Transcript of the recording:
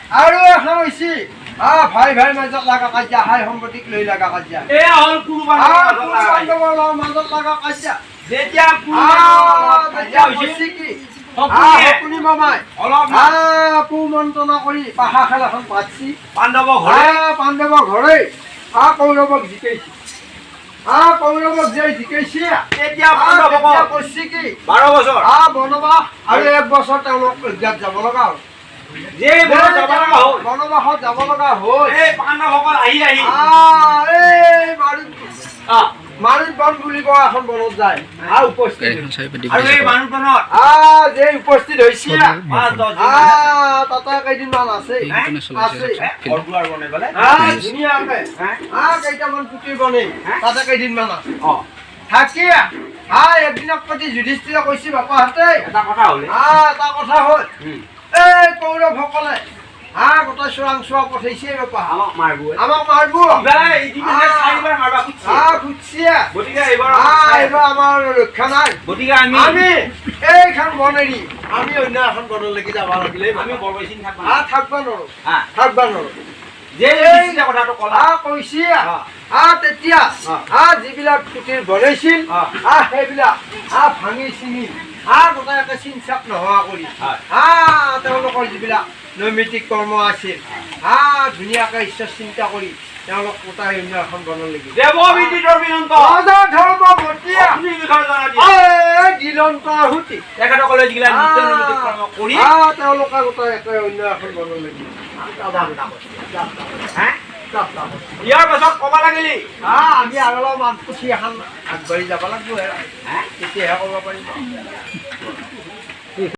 আৰু এখন হৈছে ভাই ভাই মাজত লগা কাজিয়া হাই সম্পত্তিক লৈ লগা কাজিয়া এয়া হ'ল কুৰুবানৰ মাজত লগা কাজিয়া যেতিয়া কাজিয়া হৈছে কি শকুনি মামাই কুমন্ত্ৰণা কৰি পাহা খেল এখন পাতিছি পাণ্ডৱৰ ঘৰে কৌৰৱক জিকাইছে কৌৰৱক যে জিকাইছে তেতিয়া কৈছে কি 12 বছৰ বনবাস আৰু 1 বছৰ তেওঁলোক অজ্ঞাত যাব লগা হ'ল বনবাসত যাব লগা হ'ল এই পাণ্ডৱসকল আহি মাৰুত বন বুলি কোৱা এখন বনত যায় উপস্থিত আৰু এই মাৰুত বনত যে উপস্থিত হৈছে তাতে কেইদিনমান আছে ধুনীয়াকে কেইটামান পুতি বনাই তাতে কেইদিনমান আছে থাকি একদিনক প্ৰতি যুধিষ্ঠিৰে কৈছে বাপাহঁতে এটা কথা হ'ল এই কৌৰৱসকলে গোটেই চোৰাংচোৱা পঠাইছে বাপা আমাক মাৰিব এইবাৰ আমাৰ ৰক্ষা নাই গতিকে আমি এইখন বন এৰি আমি অন্য এখন বনলৈকে যাব লাগিলে আমি বৰবেচিন থাকব নোৱাৰো কথাটো কলা কৈছে তেতিয়া যিবিলাক পুতিৰ বনাইছিল সেইবিলাক ভাঙি চিঙি গোটাকে চিন চাপ নোহোৱা কৰি তেওঁলোকৰ যিবিলাক নৈমিত্তিক কৰ্ম আছিল ধুনীয়াকে ঈশ্বৰ চিন্তা কৰি তেওঁলোক গোটাই অন্য এখন বনলৈকে গিলন্ত আহুতি তেখেতসকলে যিবিলাক নৈমিত্তিক কৰ্ম কৰি তেওঁলোকে গোটাই একে অন্য এখন বনলৈকে ইয়াৰ পাছত ক'ব লাগিলি আমি আৰু অলপ পুথি এখন আগবাঢ়ি যাব লাগিব তেতিয়াহে ক'ব পাৰিম